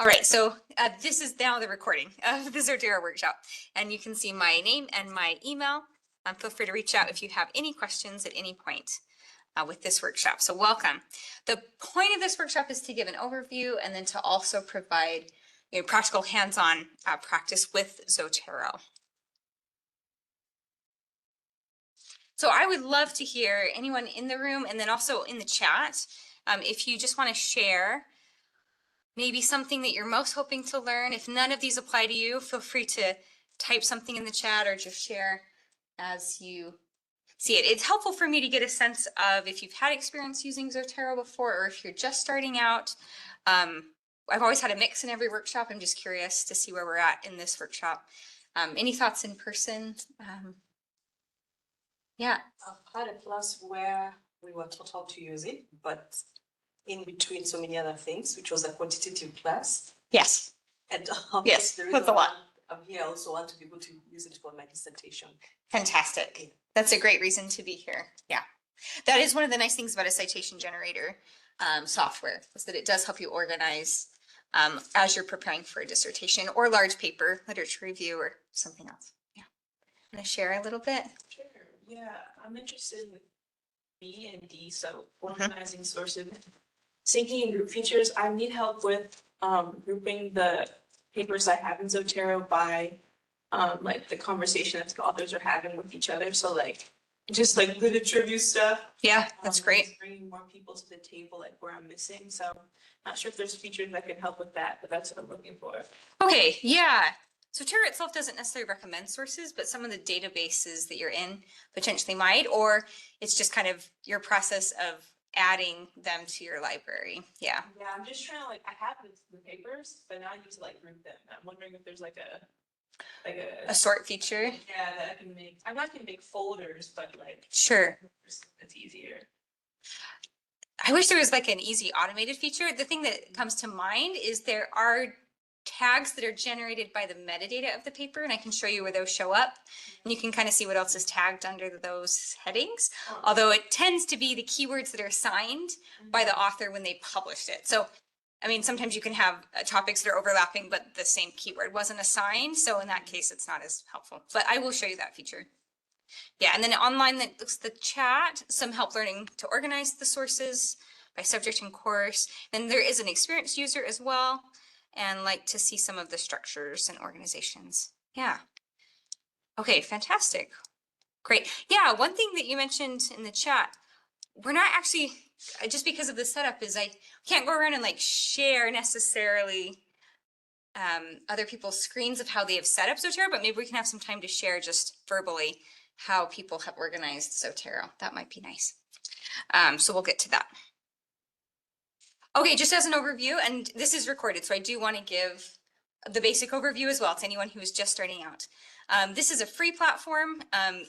All right, so this is now the recording of the Zotero workshop, and you can see my name and my email. Feel free to reach out if you have any questions at any point with this workshop. So welcome. The point of this workshop is to give an overview and then to also provide practical hands-on practice with Zotero. So I would love to hear anyone in the room and then also in the chat, if you just want to share maybe something that you're most hoping to learn. If none of these apply to you, feel free to type something in the chat or just share as you see it. It's helpful for me to get a sense of if you've had experience using Zotero before or if you're just starting out. I've always had a mix in every workshop. I'm just curious to see where we're at in this workshop. Any thoughts in person? Yeah. I've had a class where we were taught how to use it, but in between so many other things, which was a quantitative class. Yes. And yes, the reason that's a lot. I'm here, I also want to be able to use it for my dissertation. Fantastic. Yeah. That's a great reason to be here. Yeah. That is one of the nice things about a citation generator software, is that it does help you organize as you're preparing for a dissertation or large paper, literature review, or something else. Yeah. I'm going to share a little bit. Sure. Yeah, I'm interested in B and D, so organizing sources, syncing and group features. I need help with grouping the papers I have in Zotero by like the conversation that the authors are having with each other. So like just like literature review stuff. Yeah, that's great. Bringing more people to the table, like where I'm missing. So not sure if there's features that can help with that, but that's what I'm looking for. Okay, yeah. Zotero itself doesn't necessarily recommend sources, but some of the databases that you're in potentially might, or it's just kind of your process of adding them to your library. Yeah. Yeah, I'm just trying to like, I have the papers, but now I need to like group them. I'm wondering if there's like a sort feature. Yeah, that I can make. I'm not gonna make folders, but like sure, it's easier. I wish there was like an easy automated feature. The thing that comes to mind is there are tags that are generated by the metadata of the paper, and I can show you where those show up, and you can kind of see what else is tagged under those headings, although it tends to be the keywords that are assigned by the author when they published it. So I mean, sometimes you can have topics that are overlapping, but the same keyword wasn't assigned, so in that case it's not as helpful, but I will show you that feature. Yeah, and then online that looks the chat, some help learning to organize the sources by subject and course. Then there is an experienced user as well, and like to see some of the structures and organizations. Yeah. Okay, fantastic. Great. Yeah, one thing that you mentioned in the chat, we're not actually, just because of the setup, is I can't go around and like share necessarily other people's screens of how they have set up Zotero, but maybe we can have some time to share just verbally how people have organized Zotero. That might be nice. So we'll get to that. Okay, just as an overview, and this is recorded, so I do want to give the basic overview as well to anyone who is just starting out. This is a free platform.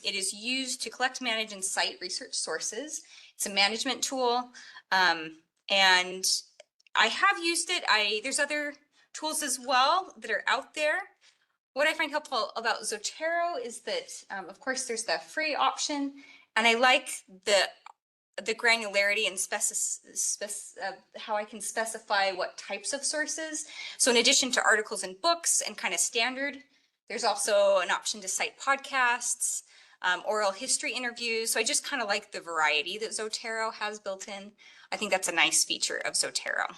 It is used to collect, manage, and cite research sources. It's a management tool, and I have used it. There's other tools as well that are out there. What I find helpful about Zotero is that, of course, there's the free option, and I like the granularity and how I can specify what types of sources. So in addition to articles and books and kind of standard, there's also an option to cite podcasts, oral history interviews. So I just kind of like the variety that Zotero has built in. I think that's a nice feature of Zotero.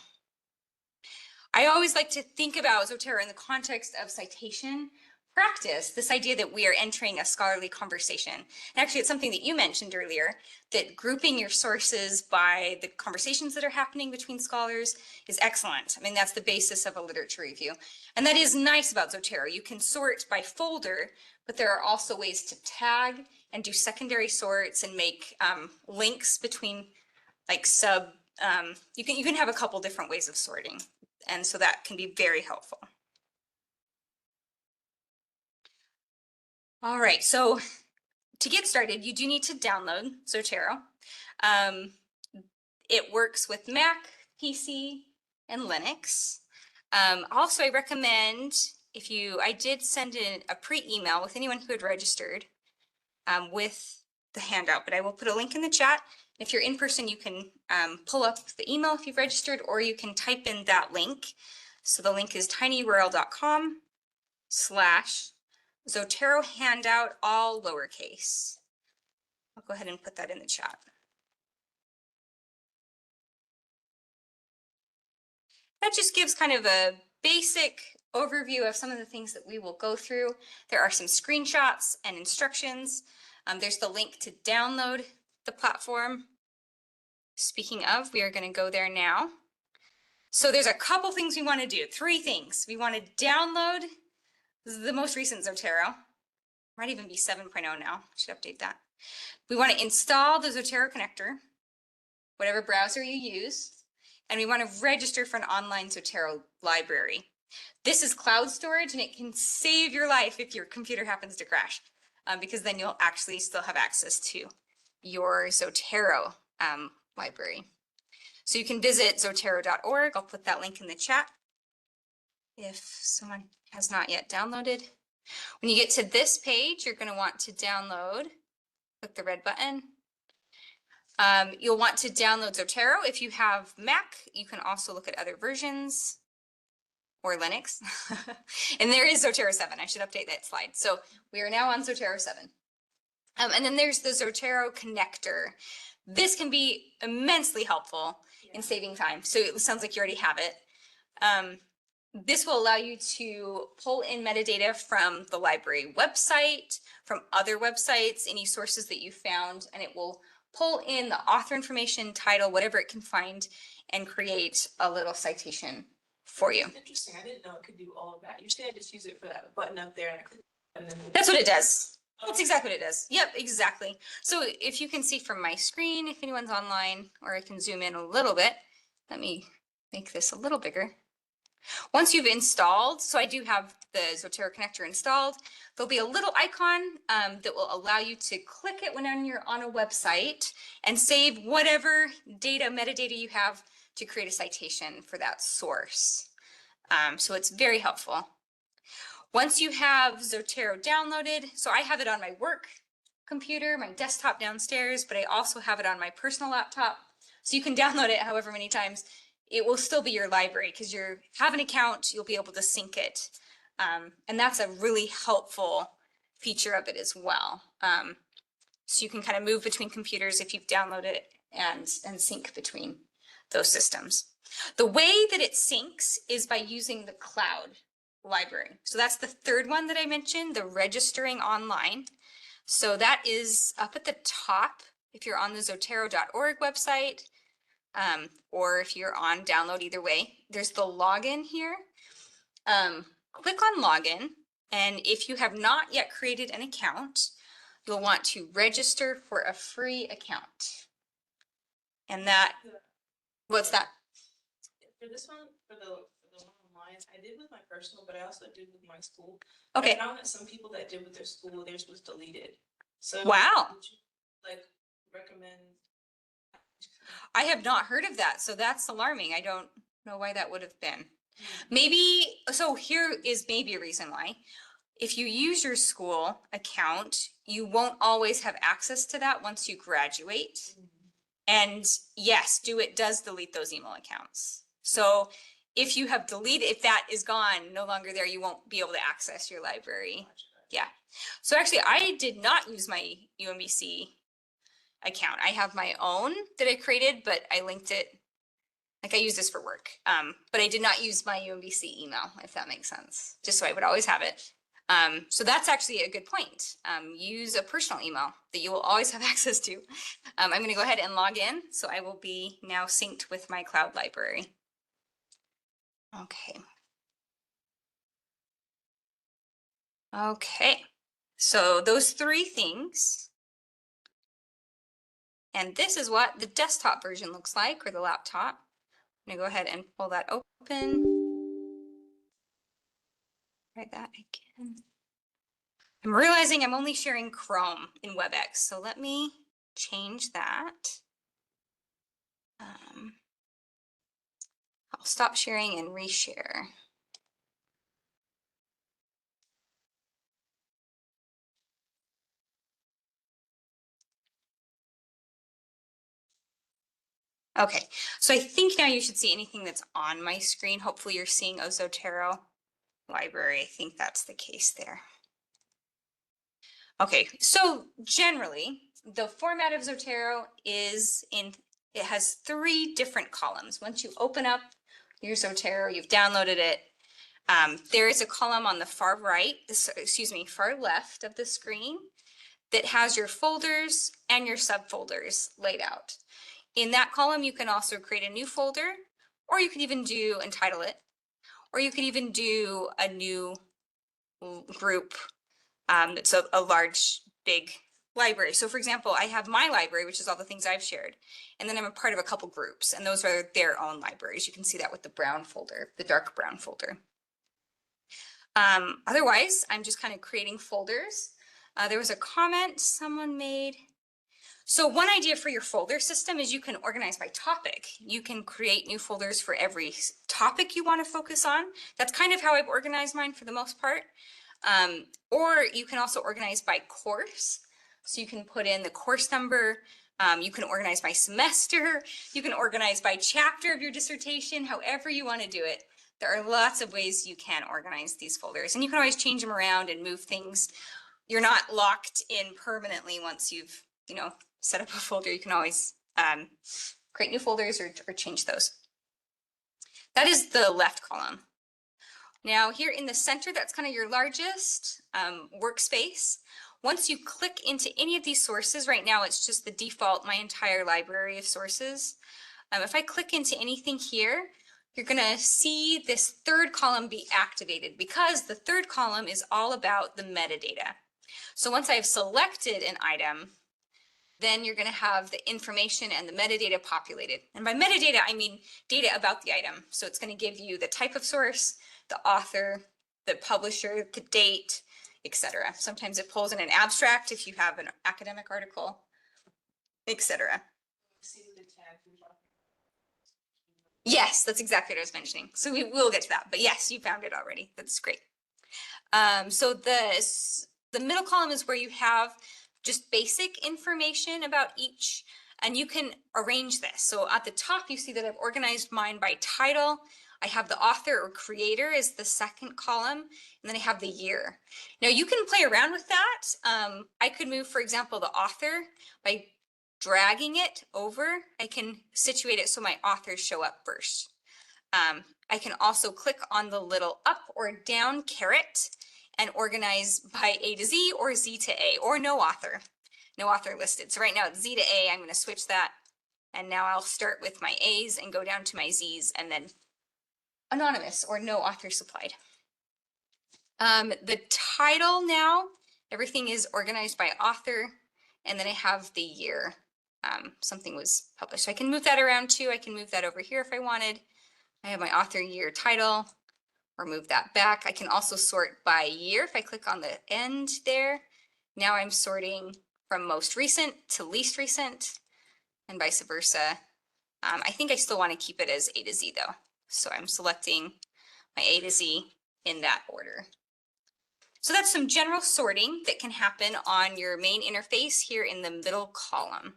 I always like to think about Zotero in the context of citation practice, this idea that we are entering a scholarly conversation. And actually, it's something that you mentioned earlier, that grouping your sources by the conversations that are happening between scholars is excellent. I mean, that's the basis of a literature review. And that is nice about Zotero. You can sort by folder, but there are also ways to tag and do secondary sorts and make links between like you can have a couple different ways of sorting. And so that can be very helpful. All right, so to get started, you do need to download Zotero. It works with Mac, PC, and Linux. Also, I recommend I did send in a pre-email with anyone who had registered with the handout, but I will put a link in the chat. If you're in person, you can pull up the email if you've registered, or you can type in that link So the link is tinyurl.com/Zotero handout, all lowercase. I'll go ahead and put that in the chat. That just gives kind of a basic overview of some of the things that we will go through. There are some screenshots and instructions. There's the link to download the platform. Speaking of, we are going to go there now. So there's a couple things we want to do, 3 things. We want to download the most recent Zotero. Might even be 7.0 now. Should update that. We want to install the Zotero connector, whatever browser you use, and we want to register for an online Zotero library. This is cloud storage, and it can save your life if your computer happens to crash, because then you'll actually still have access to your Zotero library. So you can visit zotero.org. I'll put that link in the chat if someone has not yet downloaded. When you get to this page, you're going to want to download, click the red button. You'll want to download Zotero. If you have Mac, you can also look at other versions or Linux. And there is Zotero 7. I should update that slide. So we are now on Zotero 7. And then there's the Zotero connector. This can be immensely helpful in saving time. So it sounds like you already have it. This will allow you to pull in metadata from the library website, from other websites, any sources that you found, and it will pull in the author information, title, whatever it can find, and create a little citation for you. Interesting. I didn't know it could do all of that. Usually I just use it for that button up there and I click and then That's what it does. That's exactly what it does. Yep, exactly. So if you can see from my screen, if anyone's online, or I can zoom in a little bit, let me make this a little bigger. Once you've installed, so I do have the Zotero connector installed, there'll be a little icon that will allow you to click it when you're on a website and save whatever data, metadata you have to create a citation for that source. So it's very helpful. Once you have Zotero downloaded, so I have it on my work computer, my desktop downstairs, but I also have it on my personal laptop. So you can download it however many times. It will still be your library because you have an account, you'll be able to sync it. And that's a really helpful feature of it as well. So you can kind of move between computers if you've downloaded it and sync between those systems. The way that it syncs is by using the cloud library. So that's the third one that I mentioned, the registering online. So that is up at the top if you're on the zotero.org website. Or if you're on download, either way, there's the login here. Click on login, and if you have not yet created an account, you'll want to register for a free account. And that, what's that? for this one, for the one online, I did with my personal, but I also did with my school. Okay. I found that some people that did with their school, theirs was deleted. So Wow. would you like recommend? I have not heard of that, so that's alarming. I don't know why that would have been. Maybe, so here is maybe a reason why. If you use your school account, you won't always have access to that once you graduate. And yes, does delete those email accounts. So if you have deleted, if that is gone, no longer there, you won't be able to access your library. Yeah. So actually, I did not use my UMBC account. I have my own that I created, but I linked it. Like I use this for work, but I did not use my UMBC email, if that makes sense, just so I would always have it. So that's actually a good point. Use a personal email that you will always have access to. I'm going to go ahead and log in. So I will be now synced with my cloud library. Okay. Okay. So those 3 things. And this is what the desktop version looks like, or the laptop. I'm going to go ahead and pull that open. Try that again. I'm realizing I'm only sharing Chrome in WebEx, so let me change that. I'll stop sharing and reshare. Okay, so I think now you should see anything that's on my screen. Hopefully you're seeing a Zotero library. I think that's the case there. Okay, so generally the format of Zotero it has 3 different columns. Once you open up your Zotero, you've downloaded it. There is a column on the far right, far left of the screen that has your folders and your subfolders laid out. In that column, you can also create a new folder, or you could even entitle it, or you could even do a new group that's a large, big library. So for example, I have my library, which is all the things I've shared, and then I'm a part of a couple groups, and those are their own libraries. You can see that with the brown folder, the dark brown folder. Otherwise, I'm just kind of creating folders. There was a comment someone made. So one idea for your folder system is you can organize by topic. You can create new folders for every topic you want to focus on. That's kind of how I've organized mine for the most part. Or you can also organize by course. So you can put in the course number. You can organize by semester. You can organize by chapter of your dissertation, however you want to do it. There are lots of ways you can organize these folders, and you can always change them around and move things. You're not locked in permanently once you've, set up a folder. You can always create new folders or change those. That is the left column. Now here in the center, that's kind of your largest workspace. Once you click into any of these sources, right now it's just the default, my entire library of sources. If I click into anything here, you're going to see this 3rd column be activated because the 3rd column is all about the metadata. So once I've selected an item, then you're going to have the information and the metadata populated. And by metadata, I mean data about the item. So it's going to give you the type of source, the author, the publisher, the date, etc. Sometimes it pulls in an abstract if you have an academic article, etc. Yes, that's exactly what I was mentioning. So we will get to that. But yes, you found it already. That's great. So the middle column is where you have just basic information about each, and you can arrange this. So at the top, you see that I've organized mine by title. I have the author or creator as the 2nd column, and then I have the year. Now you can play around with that. I could move, for example, the author by dragging it over. I can situate it so my authors show up first. I can also click on the little up or down caret and organize by A to Z or Z to A, or no author listed. So right now it's Z to A. I'm going to switch that, and now I'll start with my A's and go down to my Z's, and then anonymous or no author supplied. The title now, everything is organized by author, and then I have the year something was published. So I can move that around too. I can move that over here if I wanted. I have my author, year, title, or move that back. I can also sort by year if I click on the end there. Now I'm sorting from most recent to least recent, and vice versa. I think I still want to keep it as A to Z though. So I'm selecting my A to Z in that order. So that's some general sorting that can happen on your main interface here in the middle column.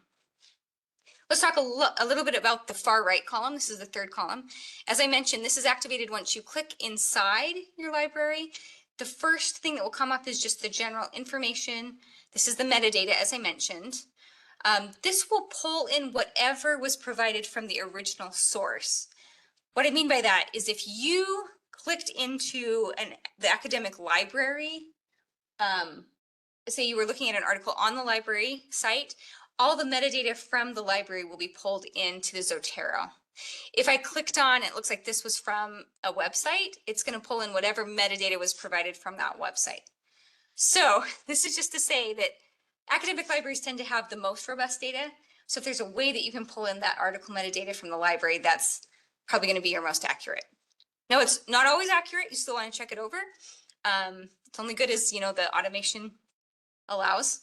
Let's talk a little bit about the far right column. This is the 3rd column. As I mentioned, this is activated once you click inside your library. The first thing that will come up is just the general information. This is the metadata, as I mentioned. This will pull in whatever was provided from the original source. What I mean by that is if you clicked into the academic library, say you were looking at an article on the library site, all the metadata from the library will be pulled into the Zotero. If I clicked on, it looks like this was from a website, it's going to pull in whatever metadata was provided from that website. So this is just to say that academic libraries tend to have the most robust data. So if there's a way that you can pull in that article metadata from the library, that's probably going to be your most accurate. No, it's not always accurate. You still want to check it over. It's only good as, the automation allows.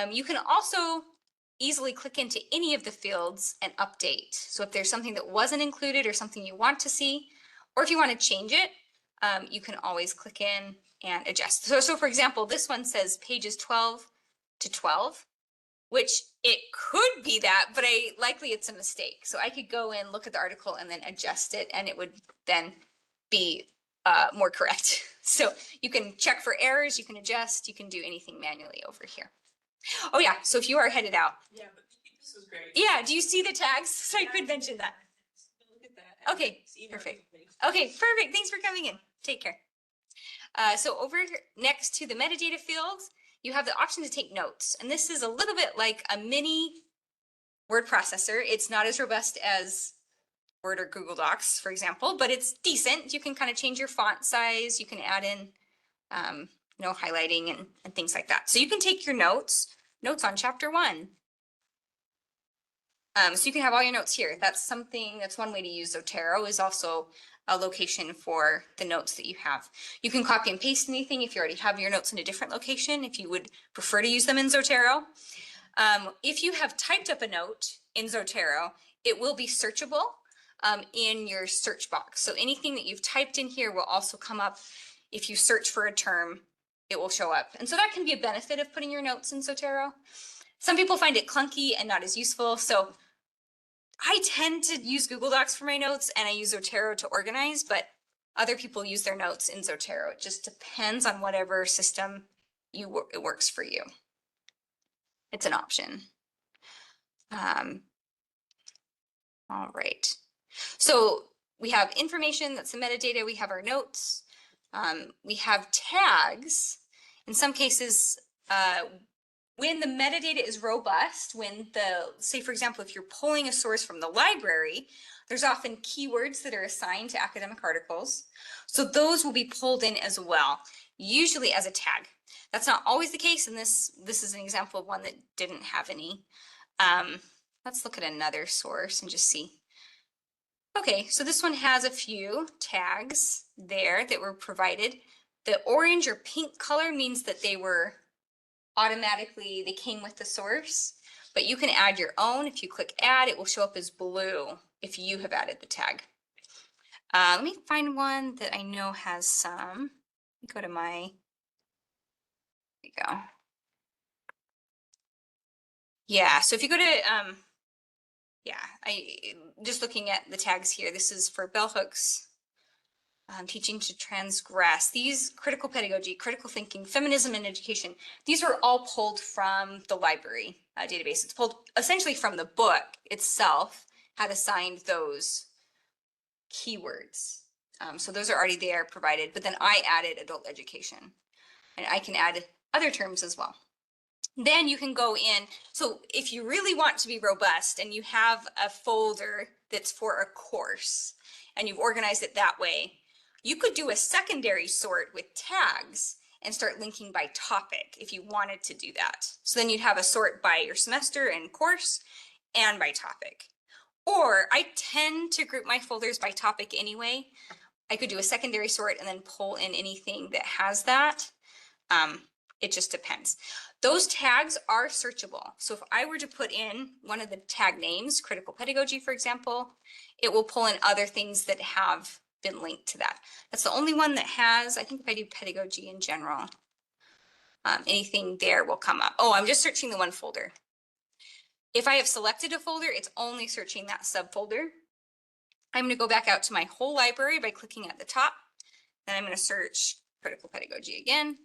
You can also easily click into any of the fields and update. So if there's something that wasn't included or something you want to see, or if you want to change it, you can always click in and adjust. So for example, this one says pages 12 to 12. which it could be that, but likely it's a mistake. So I could go in, look at the article, and then adjust it, and it would then be more correct. So you can check for errors, you can adjust, you can do anything manually over here. Oh yeah, so if you are headed out. Yeah, but this was great. Yeah, do you see the tags? So I could mention that. Look at that. Okay, perfect. Okay, perfect. Thanks for coming in. Take care. So over here, next to the metadata fields, you have the option to take notes. And this is a little bit like a mini word processor. It's not as robust as Word or Google Docs, for example, but it's decent. You can kind of change your font size. You can add in, highlighting and things like that. So you can take your notes on chapter 1. So you can have all your notes here. That's one way to use Zotero, is also a location for the notes that you have. You can copy and paste anything if you already have your notes in a different location, if you would prefer to use them in Zotero. If you have typed up a note in Zotero, it will be searchable in your search box. So anything that you've typed in here will also come up. If you search for a term, it will show up. And so that can be a benefit of putting your notes in Zotero. Some people find it clunky and not as useful. So I tend to use Google Docs for my notes, and I use Zotero to organize, but other people use their notes in Zotero. It just depends on whatever system it works for you. It's an option. All right. So we have information, that's the metadata. We have our notes. We have tags. In some cases, when the metadata is robust, say for example, if you're pulling a source from the library, there's often keywords that are assigned to academic articles. So those will be pulled in as well, usually as a tag. That's not always the case, and this is an example of one that didn't have any. Let's look at another source and just see. Okay, so this one has a few tags there that were provided. The orange or pink color means that they came with the source, but you can add your own. If you click add, it will show up as blue if you have added the tag. Let me find one that I know has some. Go to there we go. Yeah, so if you go to, just looking at the tags here, this is for bell hooks, teaching to transgress. These critical pedagogy, critical thinking, feminism and education, these are all pulled from the library database. It's pulled essentially from the book itself, had assigned those keywords. So those are already there provided, but then I added adult education, and I can add other terms as well. Then you can go in. So if you really want to be robust and you have a folder that's for a course and you've organized it that way, you could do a secondary sort with tags and start linking by topic if you wanted to do that. So then you'd have a sort by your semester and course and by topic. Or I tend to group my folders by topic anyway. I could do a secondary sort and then pull in anything that has that. It just depends. Those tags are searchable. So if I were to put in one of the tag names, critical pedagogy, for example, it will pull in other things that have been linked to that. That's the only one that has. I think if I do pedagogy in general, anything there will come up. Oh, I'm just searching the one folder. If I have selected a folder, it's only searching that subfolder. I'm going to go back out to my whole library by clicking at the top. Then I'm going to search critical pedagogy again.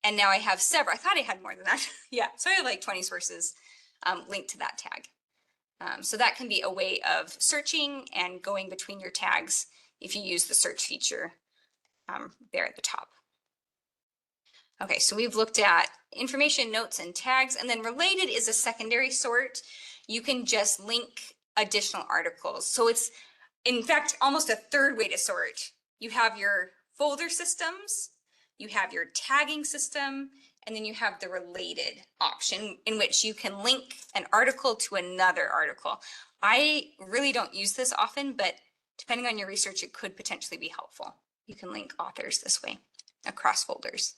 And now I have several. I thought I had more than that. Yeah, so I have like 20 sources linked to that tag. So that can be a way of searching and going between your tags if you use the search feature there at the top. Okay, so we've looked at information, notes, and tags, and then related is a secondary sort. You can just link additional articles. So it's, in fact, almost a third way to sort. You have your folder systems, you have your tagging system, and then you have the related option in which you can link an article to another article. I really don't use this often, but depending on your research, it could potentially be helpful. You can link authors this way across folders.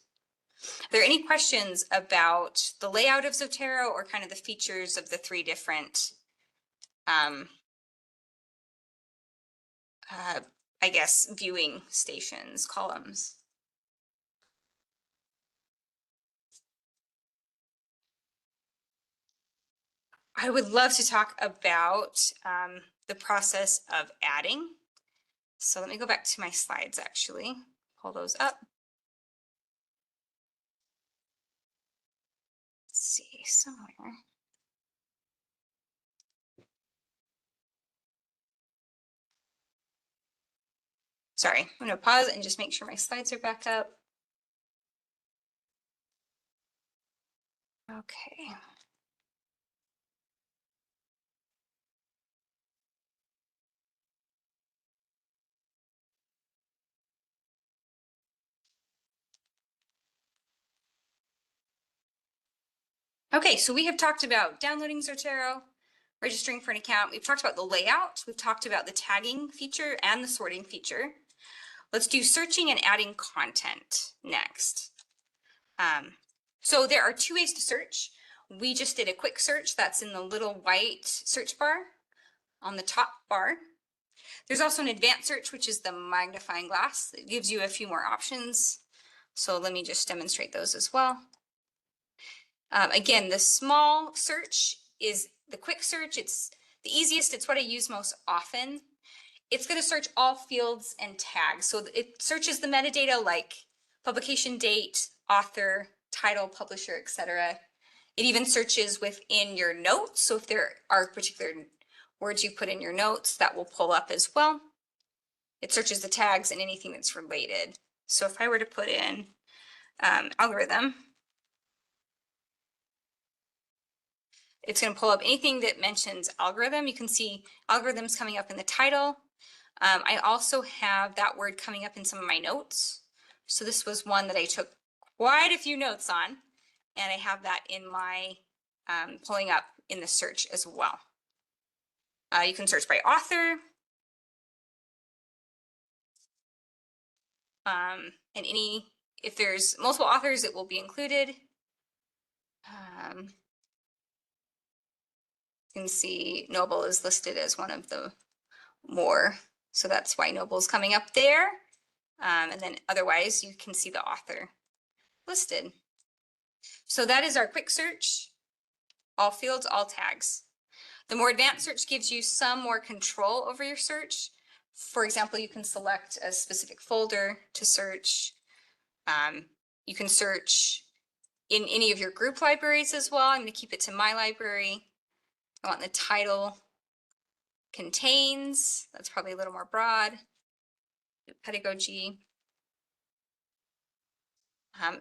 Are there any questions about the layout of Zotero or kind of the features of the three different, I guess, viewing stations, columns? I would love to talk about the process of adding. So let me go back to my slides, actually. Pull those up. Let's see, somewhere. Sorry, I'm going to pause and just make sure my slides are back up. Okay. Okay, so we have talked about downloading Zotero, registering for an account. We've talked about the layout. We've talked about the tagging feature and the sorting feature. Let's do searching and adding content next. So there are two ways to search. We just did a quick search that's in the little white search bar on the top bar. There's also an advanced search, which is the magnifying glass. It gives you a few more options. So let me just demonstrate those as well. Again, the small search is the quick search. It's the easiest. It's what I use most often. It's going to search all fields and tags. So it searches the metadata like publication date, author, title, publisher, etc. It even searches within your notes. So if there are particular words you put in your notes, that will pull up as well. It searches the tags and anything that's related. So if I were to put in algorithm, it's going to pull up anything that mentions algorithm. You can see algorithms coming up in the title. I also have that word coming up in some of my notes. So this was one that I took quite a few notes on, and I have that in my pulling up in the search as well. You can search by author. And if there's multiple authors, it will be included. You can see Noble is listed as one of the more, so that's why Noble's coming up there. And then otherwise you can see the author listed. So that is our quick search, all fields, all tags. The more advanced search gives you some more control over your search. For example, you can select a specific folder to search. You can search in any of your group libraries as well. I'm going to keep it to my library. I want the title contains, that's probably a little more broad. Pedagogy.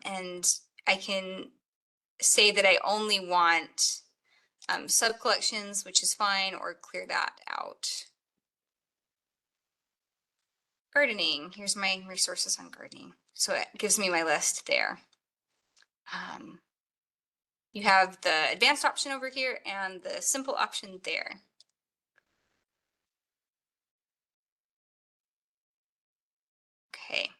And I can say that I only want sub-collections, which is fine, or clear that out. Gardening, here's my resources on gardening. So it gives me my list there. You have the advanced option over here and the simple option there. Okay.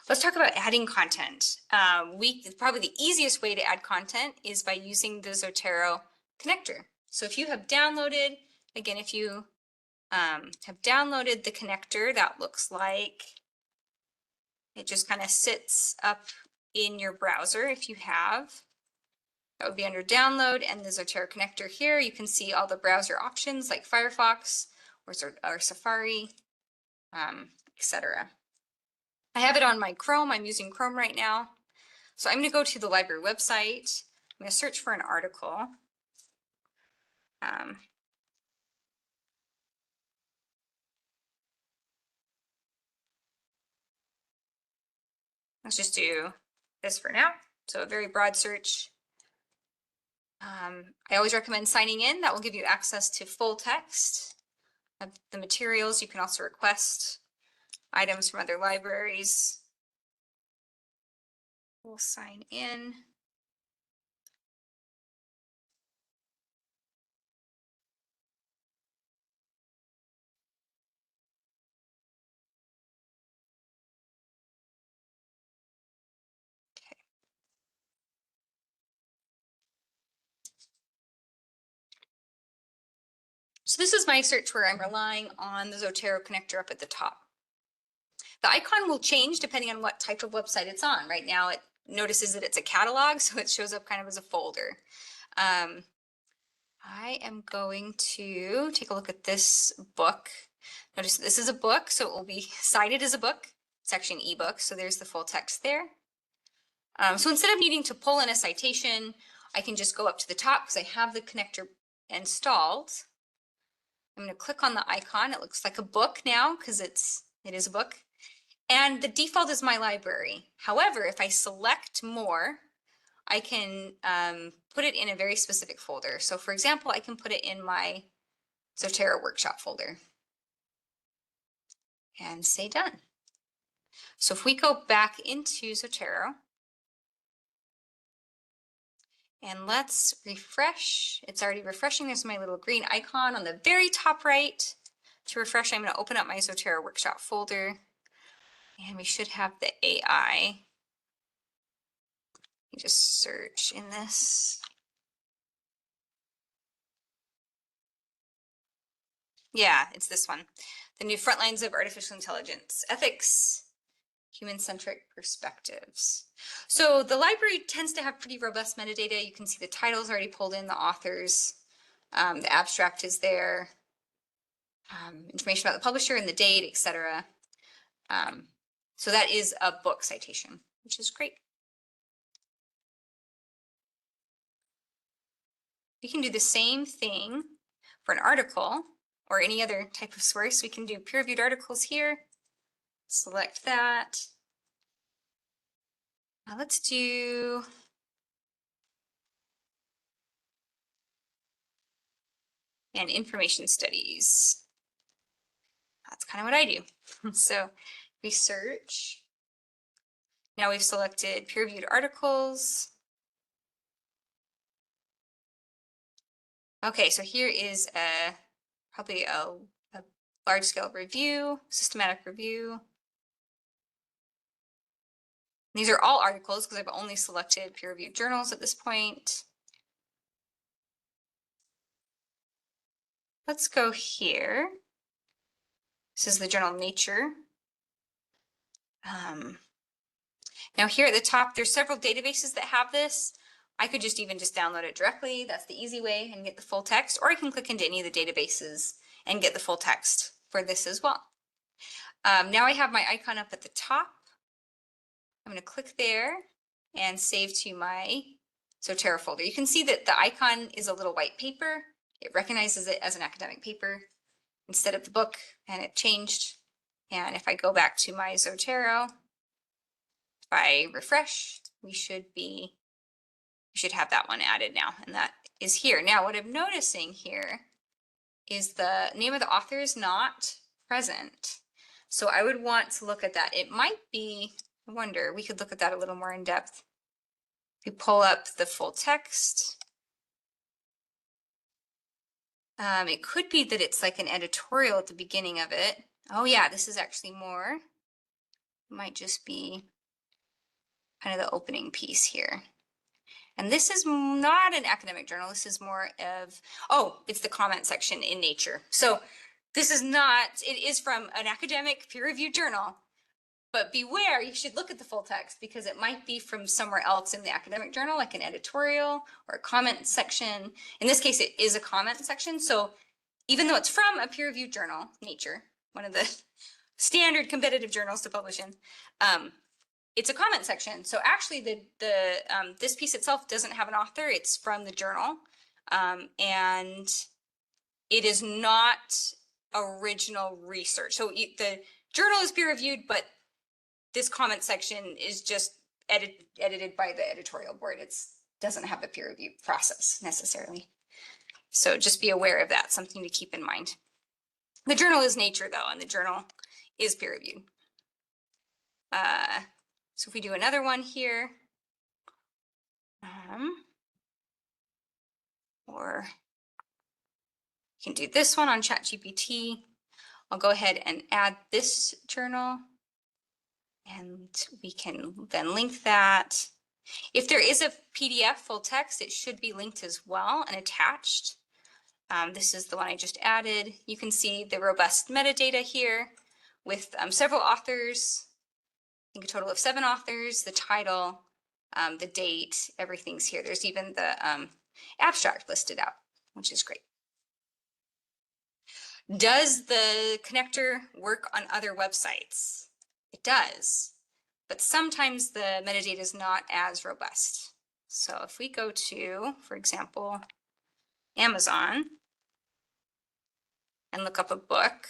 Let's talk about adding content. Probably the easiest way to add content is by using the Zotero connector. So if you have downloaded, again, if you have downloaded the connector, that looks like it just kind of sits up in your browser. If you have, that would be under download and the Zotero connector here. You can see all the browser options like Firefox or Safari, etc. I have it on my Chrome. I'm using Chrome right now. So I'm going to go to the library website. I'm going to search for an article. Let's just do this for now. So a very broad search. I always recommend signing in. That will give you access to full text of the materials. You can also request items from other libraries. We'll sign in. So this is my search where I'm relying on the Zotero connector up at the top. The icon will change depending on what type of website it's on. Right now it notices that it's a catalog, so it shows up kind of as a folder. I am going to take a look at this book. Notice this is a book, so it will be cited as a book. It's actually an ebook, so there's the full text there. So instead of needing to pull in a citation, I can just go up to the top because I have the connector installed. I'm going to click on the icon. It looks like a book now because it is a book. And the default is my library. However, if I select more, I can put it in a very specific folder. So for example, I can put it in my Zotero workshop folder and say done. So if we go back into Zotero and let's refresh, it's already refreshing. There's my little green icon on the very top right. To refresh, I'm going to open up my Zotero workshop folder and we should have the AI. You just search in this. Yeah, it's this one. The new front lines of artificial intelligence, ethics, human-centric perspectives. So the library tends to have pretty robust metadata. You can see the titles already pulled in, the authors, the abstract is there, information about the publisher and the date, etc. So that is a book citation, which is great. We can do the same thing for an article or any other type of source. We can do peer-reviewed articles here. Select that. Now let's do and information studies. That's kind of what I do. So research. Now we've selected peer-reviewed articles. Okay, so here is probably a large-scale review, systematic review. These are all articles because I've only selected peer-reviewed journals at this point. Let's go here. This is the journal Nature. Now here at the top, there's several databases that have this. I could just download it directly. That's the easy way and get the full text, or I can click into any of the databases and get the full text for this as well. Now I have my icon up at the top. I'm going to click there and save to my Zotero folder. You can see that the icon is a little white paper. It recognizes it as an academic paper instead of the book, and it changed. And if I go back to my Zotero, if I refresh, we should have that one added now, and that is here. Now, what I'm noticing here is the name of the author is not present. So I would want to look at that. It might be, I wonder, we could look at that a little more in depth. If you pull up the full text, it could be that it's like an editorial at the beginning of it. Oh yeah, this is actually more. It might just be kind of the opening piece here. And this is not an academic journal. This is more of, oh, it's the comment section in Nature. So this is not, it is from an academic peer-reviewed journal, but beware, you should look at the full text because it might be from somewhere else in the academic journal, like an editorial or a comment section. In this case, it is a comment section. So even though it's from a peer-reviewed journal, Nature, one of the standard competitive journals to publish in, it's a comment section. So actually this piece itself doesn't have an author. It's from the journal. And it is not original research. So the journal is peer reviewed, but this comment section is just edited by the editorial board. It doesn't have a peer review process necessarily. So just be aware of that, something to keep in mind. The journal is Nature though, and the journal is peer reviewed. So if we do another one here, or you can do this one on ChatGPT. I'll go ahead and add this journal and we can then link that. If there is a PDF full text, it should be linked as well and attached. This is the one I just added. You can see the robust metadata here with several authors, I think a total of 7 authors, the title, the date, everything's here. There's even the abstract listed out. which is great. Does the connector work on other websites? It does, but sometimes the metadata is not as robust. So if we go to, for example, Amazon and look up a book,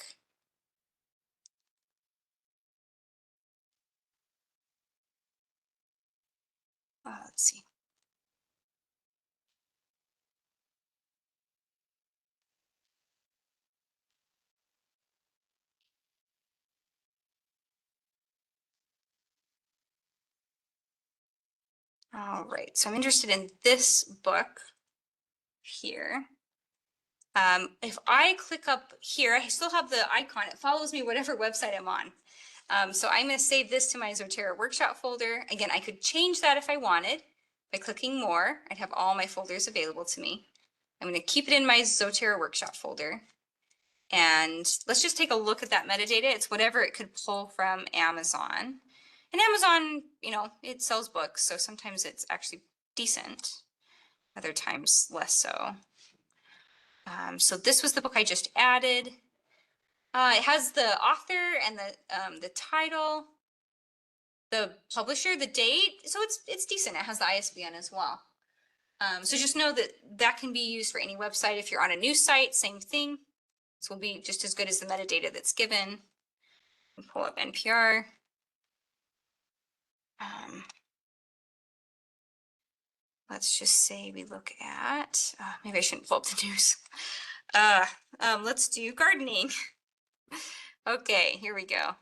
let's see. All right, so I'm interested in this book here. If I click up here, I still have the icon. It follows me whatever website I'm on. So I'm going to save this to my Zotero workshop folder. Again, I could change that if I wanted by clicking more. I'd have all my folders available to me. I'm going to keep it in my Zotero workshop folder. And let's just take a look at that metadata. It's whatever it could pull from Amazon. And Amazon, you know, it sells books, so sometimes it's actually decent, other times less so. So this was the book I just added. It has the author and the title, the publisher, the date. So it's decent. It has the ISBN as well. So just know that that can be used for any website. If you're on a news site, same thing. This will be just as good as the metadata that's given. Pull up NPR. Let's just say we look at, maybe I shouldn't pull up the news. Let's do gardening. Okay, here we go.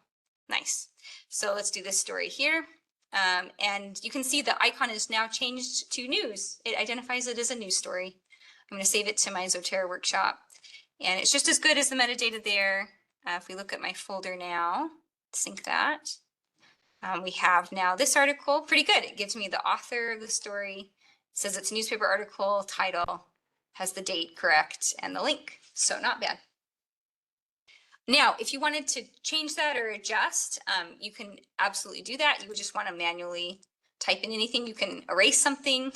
Nice. So let's do this story here. And you can see the icon is now changed to news. It identifies it as a news story. I'm going to save it to my Zotero workshop. And it's just as good as the metadata there. If we look at my folder now, sync that. We have now this article, pretty good. It gives me the author of the story. It says it's a newspaper article, title, has the date correct, and the link. So not bad. Now, if you wanted to change that or adjust, you can absolutely do that. You would just want to manually type in anything. You can erase something.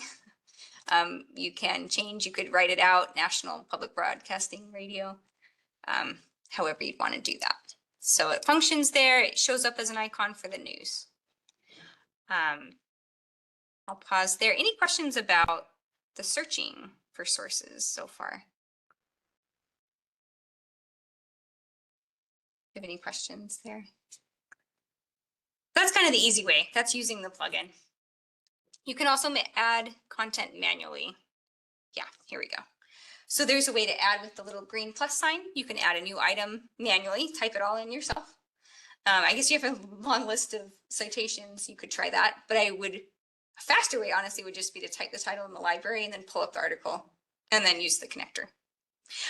You can change, you could write it out, National Public Broadcasting Radio, however you'd want to do that. So it functions there. It shows up as an icon for the news. I'll pause there. Any questions about the searching for sources so far? Do you have any questions there? That's kind of the easy way. That's using the plugin. You can also add content manually. Yeah, here we go. So there's a way to add with the little green plus sign. You can add a new item manually, type it all in yourself. I guess you have a long list of citations. You could try that, but a faster way, honestly, would just be to type the title in the library and then pull up the article and then use the connector.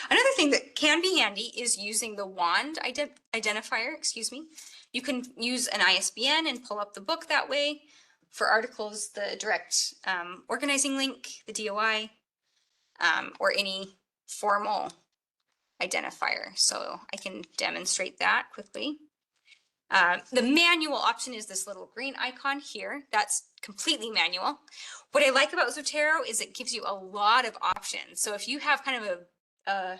Another thing that can be handy is using the wand identifier, excuse me. You can use an ISBN and pull up the book that way. For articles, the direct organizing link, the DOI, or any formal identifier. So I can demonstrate that quickly. The manual option is this little green icon here. That's completely manual. What I like about Zotero is it gives you a lot of options. So if you have kind of a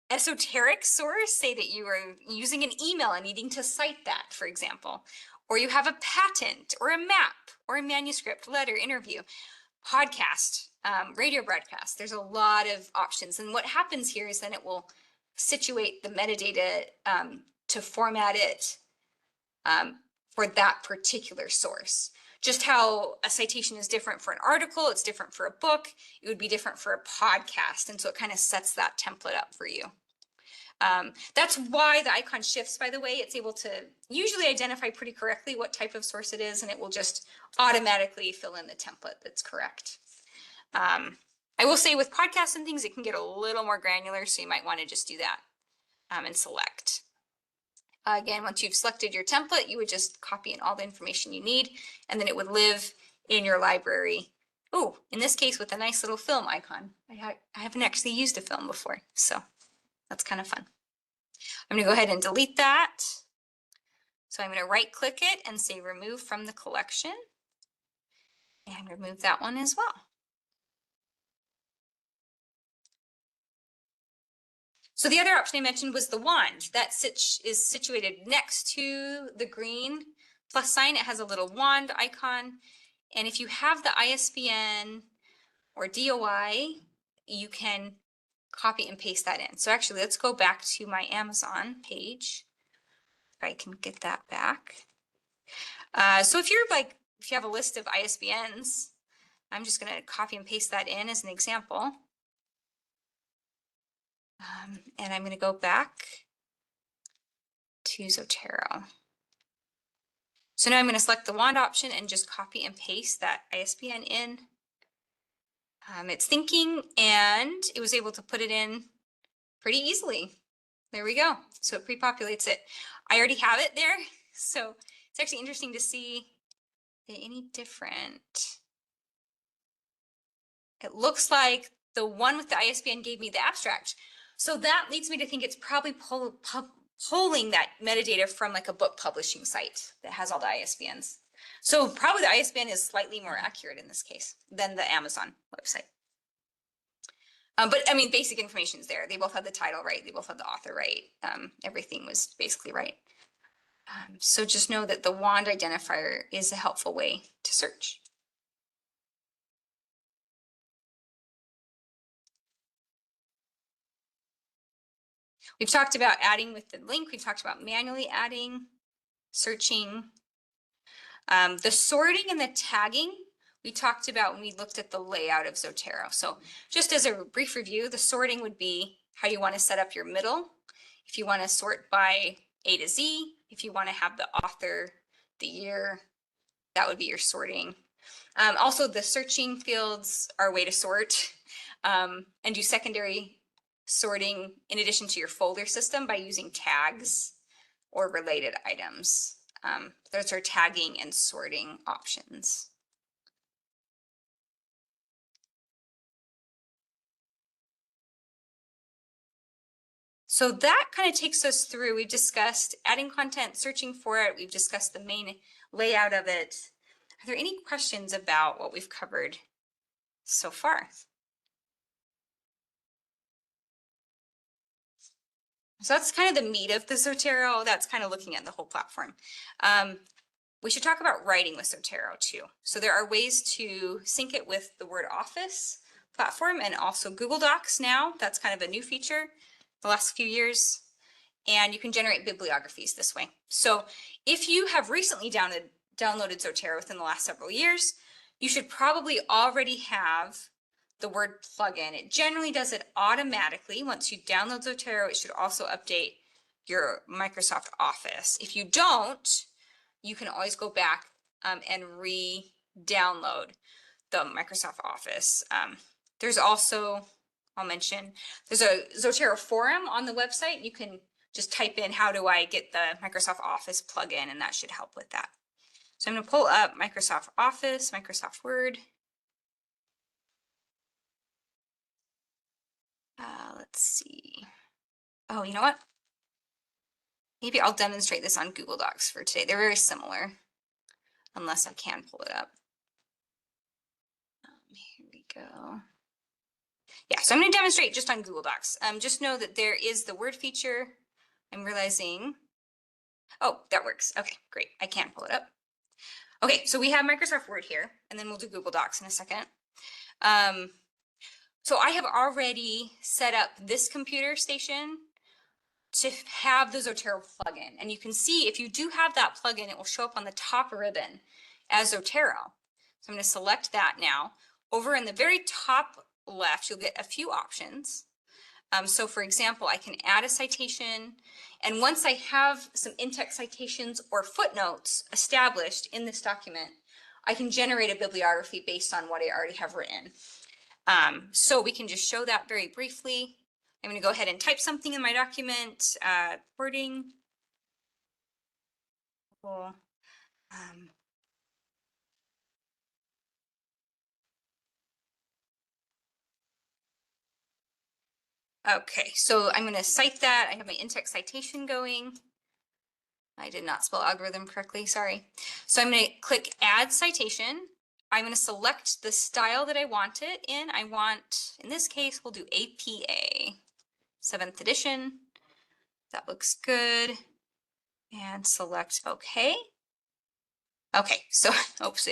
esoteric source, say that you are using an email and needing to cite that, for example, or you have a patent or a map or a manuscript, letter, interview, podcast, radio broadcast, there's a lot of options. And what happens here is then it will situate the metadata to format it for that particular source. Just how a citation is different for an article, it's different for a book, it would be different for a podcast. And so it kind of sets that template up for you. That's why the icon shifts, by the way. It's able to usually identify pretty correctly what type of source it is, and it will just automatically fill in the template that's correct. I will say with podcasts and things, it can get a little more granular, so you might want to just do that and select. Again, once you've selected your template, you would just copy in all the information you need, and then it would live in your library. Oh, in this case, with a nice little film icon. I haven't actually used a film before, so that's kind of fun. I'm going to go ahead and delete that. So I'm going to right click it and say remove from the collection and remove that one as well. So the other option I mentioned was the wand that is situated next to the green plus sign. It has a little wand icon. And if you have the ISBN or DOI, you can copy and paste that in. So actually, let's go back to my Amazon page. If I can get that back. So if you have a list of ISBNs, I'm just going to copy and paste that in as an example. And I'm going to go back to Zotero. So now I'm going to select the wand option and just copy and paste that ISBN in. It's thinking, and it was able to put it in pretty easily. There we go. So it pre-populates it. I already have it there. So it's actually interesting to see any different. It looks like the one with the ISBN gave me the abstract. So that leads me to think it's probably pulling that metadata from like a book publishing site that has all the ISBNs. So probably the ISBN is slightly more accurate in this case than the Amazon website. But I mean, basic information is there. They both had the title right. They both had the author right. Everything was basically right. So just know that the wand identifier is a helpful way to search. We've talked about adding with the link. We've talked about manually adding, searching. The sorting and the tagging we talked about when we looked at the layout of Zotero. So just as a brief review, the sorting would be how you want to set up your middle. If you want to sort by A to Z, if you want to have the author, the year, that would be your sorting. Also, the searching fields are a way to sort and do secondary sorting in addition to your folder system by using tags or related items. Those are tagging and sorting options. So that kind of takes us through. We've discussed adding content, searching for it. We've discussed the main layout of it. Are there any questions about what we've covered so far? So that's kind of the meat of the Zotero. That's kind of looking at the whole platform. We should talk about writing with Zotero too. So there are ways to sync it with the Word Office platform and also Google Docs now. That's kind of a new feature the last few years. And you can generate bibliographies this way. So if you have recently downloaded Zotero within the last several years, you should probably already have the Word plugin. It generally does it automatically. Once you download Zotero, it should also update your Microsoft Office. If you don't, you can always go back and re-download the Microsoft Office. There's also, I'll mention, there's a Zotero forum on the website. You can just type in, how do I get the Microsoft Office plugin, and that should help with that. So I'm going to pull up Microsoft Office, Microsoft Word. Let's see. Oh, you know what? Maybe I'll demonstrate this on Google Docs for today. They're very similar, unless I can pull it up. Here we go. Yeah, so I'm going to demonstrate just on Google Docs. Just know that there is the Word feature. I'm realizing, oh, that works. Okay, great. I can pull it up. Okay, so we have Microsoft Word here, and then we'll do Google Docs in a second. So I have already set up this computer station to have the Zotero plugin. And you can see if you do have that plugin, it will show up on the top ribbon as Zotero. So I'm going to select that now. Over in the very top left, you'll get a few options. So for example, I can add a citation. And once I have some in-text citations or footnotes established in this document, I can generate a bibliography based on what I already have written. So we can just show that very briefly. I'm going to go ahead and type something in my document, wording. Cool. Okay, so I'm going to cite that. I have my in-text citation going. I did not spell algorithm correctly, sorry. So I'm going to click Add Citation. I'm going to select the style that I want it in. I want, in this case, we'll do APA. 7th edition. That looks good. And select OK. Okay, so, oops,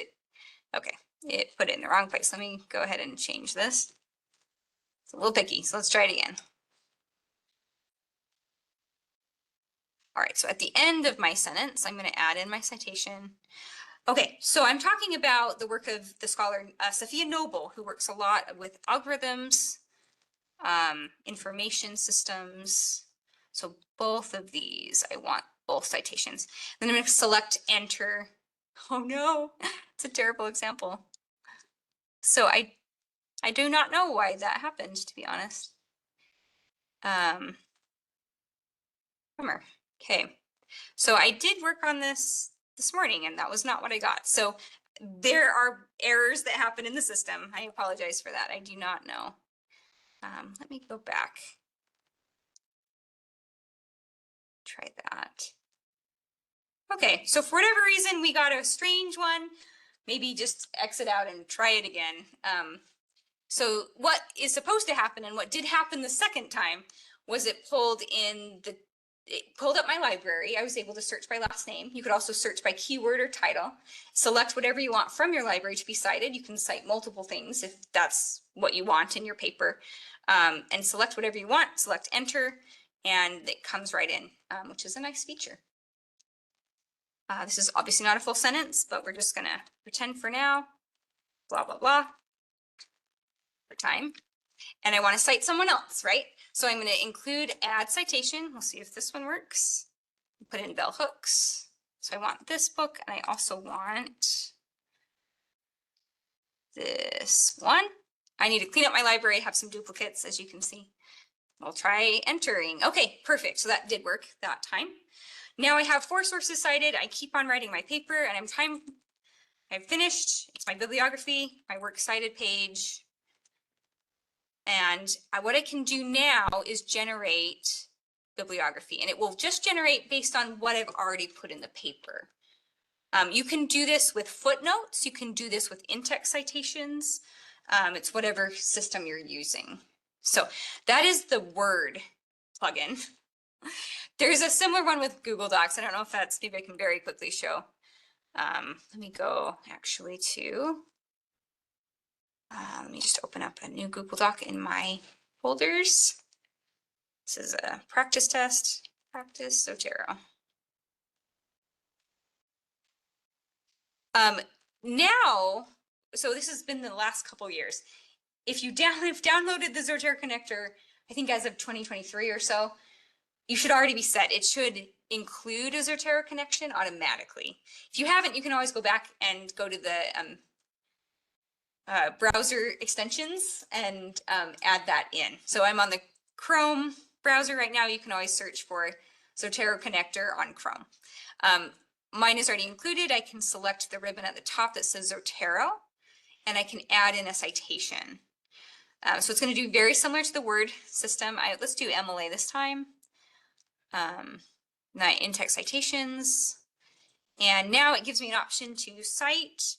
okay, it put it in the wrong place. Let me go ahead and change this. It's a little picky, so let's try it again. All right, so at the end of my sentence, I'm going to add in my citation. Okay, so I'm talking about the work of the scholar Sophia Noble, who works a lot with algorithms, information systems. So both of these, I want both citations. Then I'm going to select enter. Oh no, it's a terrible example. So I do not know why that happened, to be honest. Bummer. Okay. So I did work on this morning and that was not what I got. So there are errors that happen in the system. I apologize for that. I do not know. Let me go back. Try that. Okay, so for whatever reason, we got a strange one. Maybe just exit out and try it again. So what is supposed to happen and what did happen the second time was it pulled up my library. I was able to search by last name. You could also search by keyword or title. Select whatever you want from your library to be cited. You can cite multiple things if that's what you want in your paper. And select whatever you want, select enter, and it comes right in, which is a nice feature. This is obviously not a full sentence, but we're just gonna pretend for now, blah, blah, blah, for time. And I want to cite someone else, right? So I'm going to include add citation. We'll see if this one works. Put in bell hooks. So I want this book, and I also want this one. I need to clean up my library, have some duplicates, as you can see. We'll try entering. Okay, perfect. So that did work that time. Now I have 4 sources cited. I keep on writing my paper, and I've finished. It's my bibliography, my works cited page. And what I can do now is generate bibliography, and it will just generate based on what I've already put in the paper. You can do this with footnotes. You can do this with in-text citations. It's whatever system you're using. So that is the Word plugin. There's a similar one with Google Docs. I don't know if that's, maybe I can very quickly show. Let me go actually to, let me just open up a new Google Doc in my folders. This is a practice test, practice Zotero. Now, so this has been the last couple years. If you've downloaded the Zotero connector, I think as of 2023 or so, you should already be set. It should include a Zotero connection automatically. If you haven't, you can always go back and go to the browser extensions and add that in. So I'm on the Chrome browser right now. You can always search for Zotero connector on Chrome. Mine is already included. I can select the ribbon at the top that says Zotero, and I can add in a citation. So it's going to do very similar to the Word system. Let's do MLA this time. In-text citations. And now it gives me an option to cite.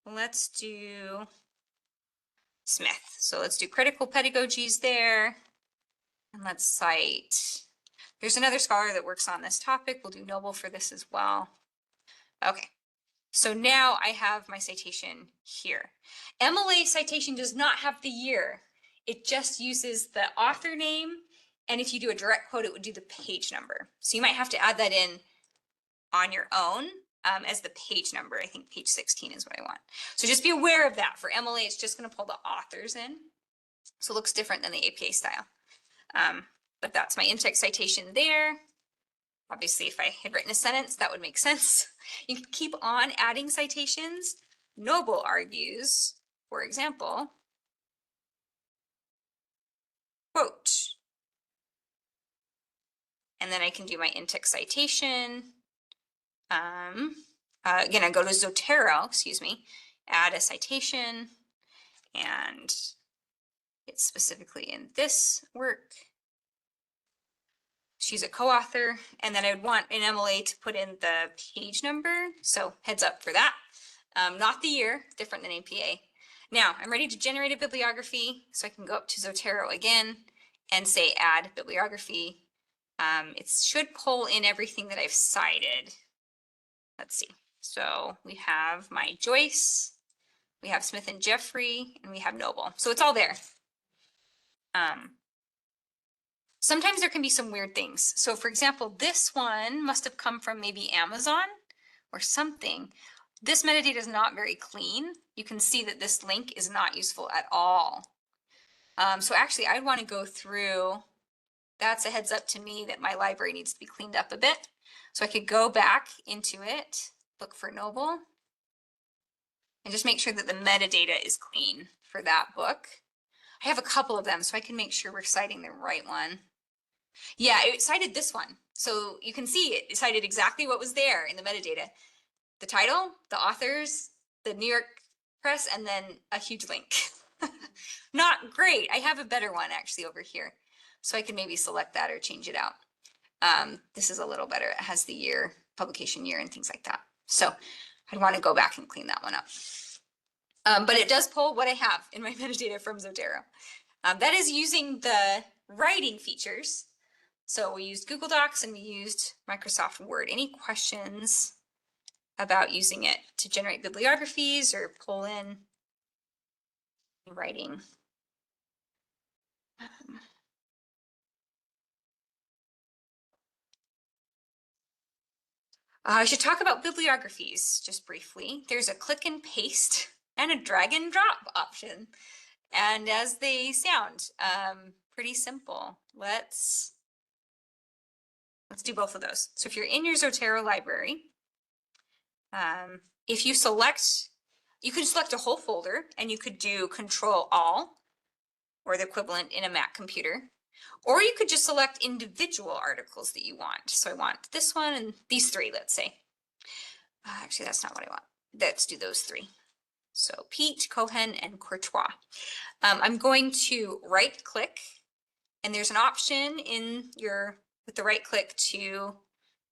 Let's do Smith. So let's do critical pedagogies there. And let's cite, there's another scholar that works on this topic. We'll do Noble for this as well. Okay, so now I have my citation here. MLA citation does not have the year. It just uses the author name. And if you do a direct quote, it would do the page number. So you might have to add that in on your own as the page number. I think page 16 is what I want. So just be aware of that. For MLA, it's just going to pull the authors in. So it looks different than the APA style. But that's my in-text citation there. Obviously, if I had written a sentence, that would make sense. You can keep on adding citations. Noble argues, for example, quote. And then I can do my in-text citation. Again, I go to Zotero, add a citation, and it's specifically in this work. She's a co-author, and then I would want in MLA to put in the page number, so heads up for that. Not the year, different than APA. Now, I'm ready to generate a bibliography, so I can go up to Zotero again and say add bibliography. It should pull in everything that I've cited. Let's see. So we have my Joyce, we have Smith and Jeffrey, and we have Noble. So it's all there. Sometimes there can be some weird things. So for example, this one must have come from maybe Amazon or something. This metadata is not very clean. You can see that this link is not useful at all. So actually I'd want to go through, that's a heads up to me that my library needs to be cleaned up a bit. So I could go back into it, look for Noble, and just make sure that the metadata is clean for that book. I have a couple of them, so I can make sure we're citing the right one. Yeah, it cited this one. So you can see it cited exactly what was there in the metadata. The title, the authors, the New York Press, and then a huge link. Not great. I have a better one actually over here. So I can maybe select that or change it out. This is a little better. It has the year, publication year, and things like that. So I'd want to go back and clean that one up. But it does pull what I have in my metadata from Zotero. That is using the writing features. So we used Google Docs and we used Microsoft Word. Any questions about using it to generate bibliographies or pull in writing? I should talk about bibliographies just briefly. There's a click and paste and a drag and drop option. And as they sound, pretty simple. Let's do both of those. So if you're in your Zotero library, if you select, you could select a whole folder and you could do Control All or the equivalent in a Mac computer, or you could just select individual articles that you want. So I want this one and these three, let's say. Actually, that's not what I want. Let's do those three. So Pete, Cohen, and Courtois. I'm going to right click, and there's an option in your, with the right click to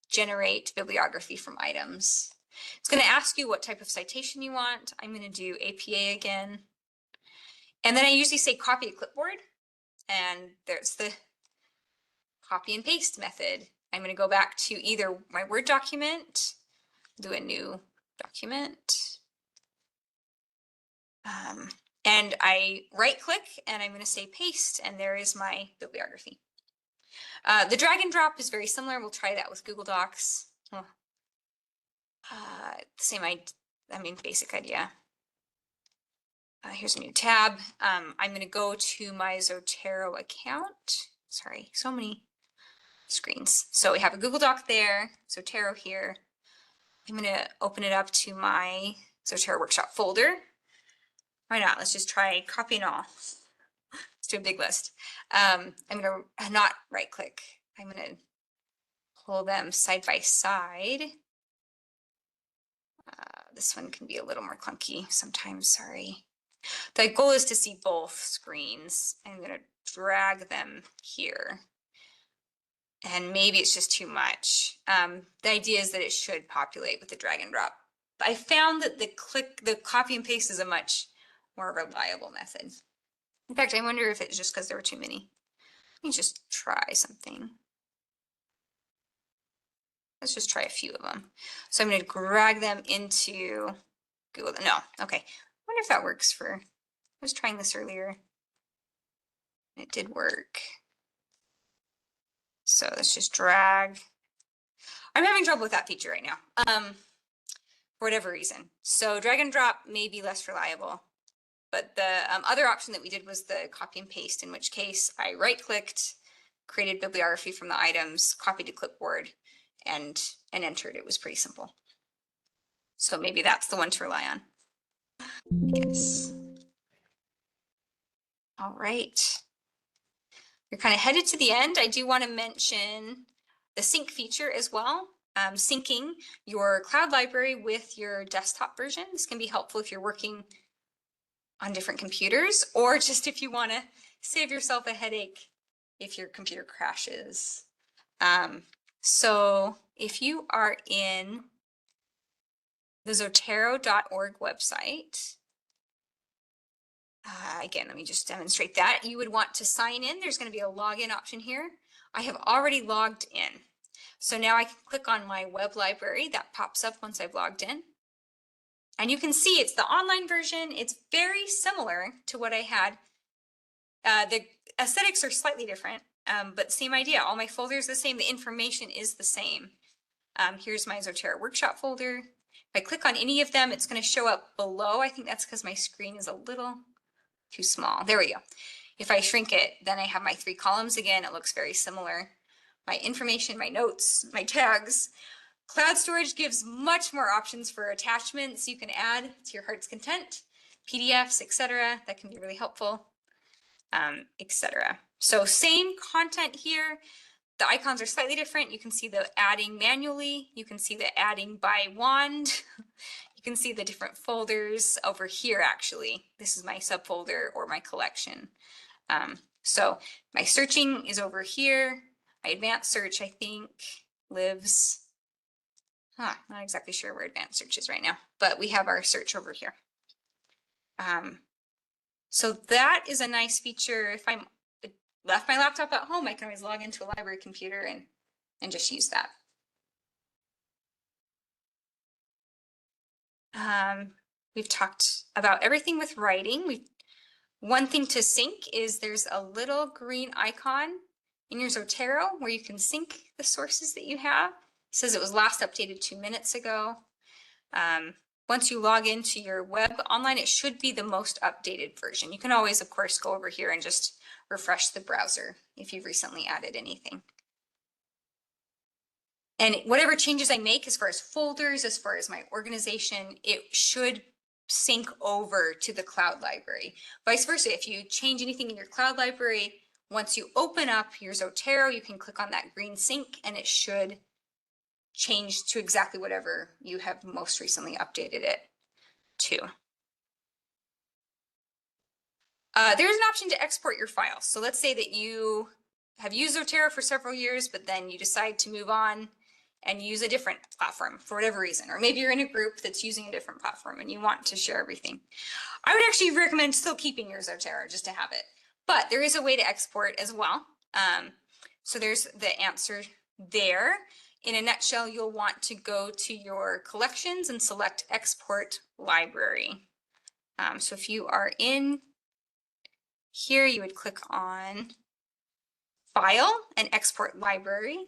generate bibliography from items. It's going to ask you what type of citation you want. I'm going to do APA again. And then I usually say copy to clipboard, and there's the copy and paste method. I'm going to go back to either my Word document, do a new document, and I right click and I'm going to say paste, and there is my bibliography. The drag and drop is very similar. We'll try that with Google Docs. Same, basic idea. Here's a new tab. I'm going to go to my Zotero account. Sorry, so many screens. So we have a Google Doc there, Zotero here. I'm going to open it up to my Zotero workshop folder. Why not? Let's just try copy and all. Let's do a big list. I'm going to not right click. I'm going to pull them side by side. This one can be a little more clunky sometimes, sorry. The goal is to see both screens. I'm going to drag them here. And maybe it's just too much. The idea is that it should populate with the drag and drop. But I found that the copy and paste is a much more reliable method. In fact, I wonder if it's just because there were too many. Let me just try something. Let's just try a few of them. So I'm going to drag them into Google. No, okay. I wonder if that works for, I was trying this earlier. It did work. So let's just drag. I'm having trouble with that feature right now, for whatever reason. So drag and drop may be less reliable. But the other option that we did was the copy and paste, in which case I right-clicked, created bibliography from the items, copied to clipboard, and entered. It was pretty simple. So maybe that's the one to rely on, I guess. All right. You're kind of headed to the end. I do want to mention the sync feature as well. Syncing your cloud library with your desktop version. This can be helpful if you're working on different computers, or just if you want to save yourself a headache if your computer crashes. So if you are in the Zotero.org website, Again, let me just demonstrate that. You would want to sign in. There's going to be a login option here. I have already logged in. So now I can click on my web library. That pops up once I've logged in. And you can see it's the online version. It's very similar to what I had. The aesthetics are slightly different, but same idea. All my folders are the same. The information is the same. Here's my Zotero workshop folder. If I click on any of them, it's going to show up below. I think that's because my screen is a little too small. There we go. If I shrink it, then I have my 3 columns again. It looks very similar. My information, my notes, my tags. Cloud storage gives much more options for attachments you can add to your heart's content, PDFs, etc. That can be really helpful, etc. So same content here. The icons are slightly different. You can see the adding manually. You can see the adding by wand. You can see the different folders over here, actually. This is my subfolder or my collection. So my searching is over here. My advanced search, I think, lives, not exactly sure where advanced search is right now, but we have our search over here. So that is a nice feature. If I'm left my laptop at home, I can always log into a library computer and just use that. We've talked about everything with writing. One thing to sync is there's a little green icon in your Zotero where you can sync the sources that you have. It says it was last updated 2 minutes ago. Once you log into your web online, it should be the most updated version. You can always, of course, go over here and just refresh the browser if you've recently added anything. And whatever changes I make as far as folders, as far as my organization, it should sync over to the cloud library. Vice versa, if you change anything in your cloud library, once you open up your Zotero, you can click on that green sync and it should change to exactly whatever you have most recently updated it to. There's an option to export your files. So let's say that you have used Zotero for several years, but then you decide to move on and use a different platform for whatever reason. Or maybe you're in a group that's using a different platform and you want to share everything. I would actually recommend still keeping your Zotero just to have it. But there is a way to export as well. So there's the answer there. In a nutshell, you'll want to go to your collections and select Export Library. So if you are in here, you would click on File and Export Library.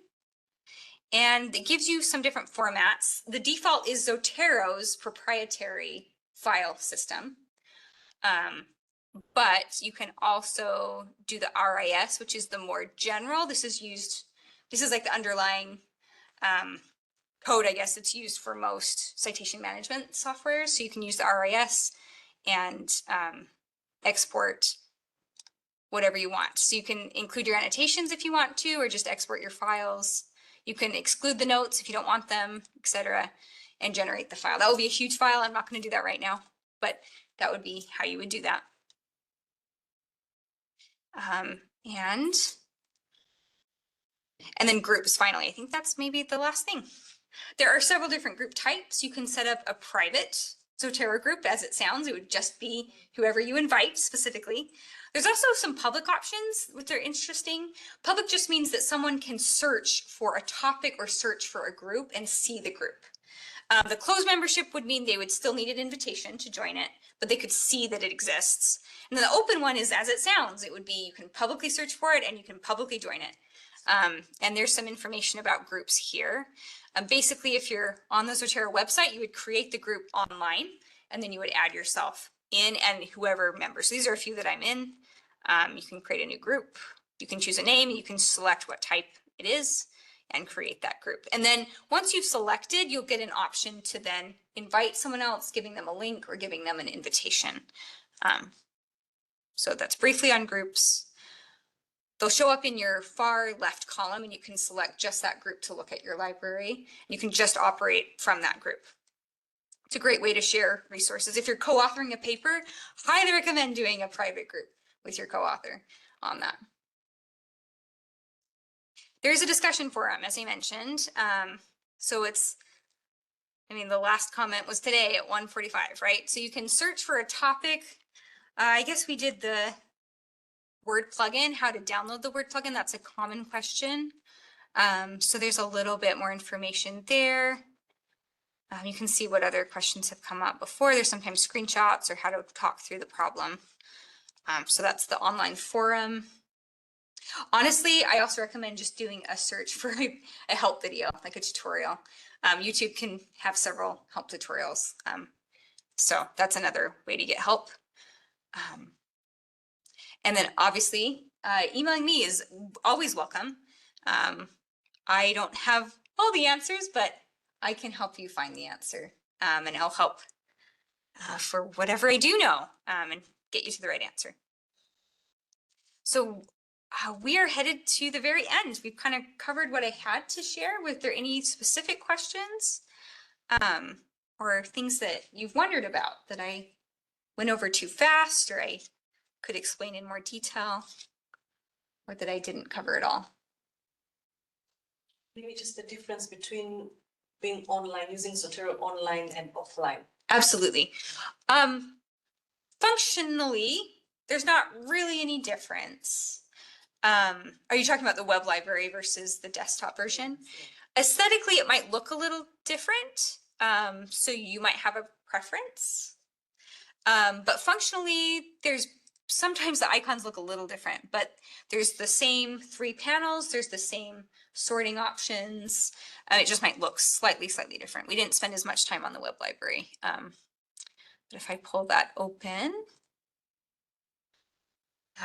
And it gives you some different formats. The default is Zotero's proprietary file system. But you can also do the RIS, which is the more general. This is like the underlying code, I guess, it's used for most citation management software. So you can use the RIS and export whatever you want. So you can include your annotations if you want to, or just export your files. You can exclude the notes if you don't want them, etc., and generate the file. That will be a huge file. I'm not going to do that right now, but that would be how you would do that. And then groups, finally. I think that's maybe the last thing. There are several different group types. You can set up a private Zotero group, as it sounds. It would just be whoever you invite specifically. There's also some public options, which are interesting. Public just means that someone can search for a topic or search for a group and see the group. The closed membership would mean they would still need an invitation to join it, but they could see that it exists. And then the open one is as it sounds. It would be you can publicly search for it and you can publicly join it. And there's some information about groups here. Basically, if you're on the Zotero website, you would create the group online, and then you would add yourself in and whoever members. So these are a few that I'm in. You can create a new group. You can choose a name. You can select what type it is and create that group. And then once you've selected, you'll get an option to then invite someone else, giving them a link or giving them an invitation. So that's briefly on groups. They'll show up in your far left column and you can select just that group to look at your library. You can just operate from that group. It's a great way to share resources. If you're co-authoring a paper, highly recommend doing a private group with your co-author on that. There's a discussion forum, as I mentioned. So it's, the last comment was today at 1:45, right? So you can search for a topic. I guess we did the Word plugin, how to download the Word plugin. That's a common question. So there's a little bit more information there. You can see what other questions have come up before. There's sometimes screenshots or how to talk through the problem. So that's the online forum. Honestly, I also recommend just doing a search for a help video, like a tutorial. YouTube can have several help tutorials. So that's another way to get help. And then obviously, emailing me is always welcome. I don't have all the answers, but I can help you find the answer. And I'll help for whatever I do know and get you to the right answer. So we are headed to the very end. We've kind of covered what I had to share. Was there any specific questions or things that you've wondered about that I went over too fast or I could explain in more detail or that I didn't cover at all? Maybe just the difference between being online, using Zotero online and offline. Absolutely. Functionally, there's not really any difference. Are you talking about the web library versus the desktop version? Aesthetically, it might look a little different. So you might have a preference. But functionally, there's sometimes the icons look a little different, but there's the same 3 panels. There's the same sorting options. It just might look slightly different. We didn't spend as much time on the web library. But if I pull that open,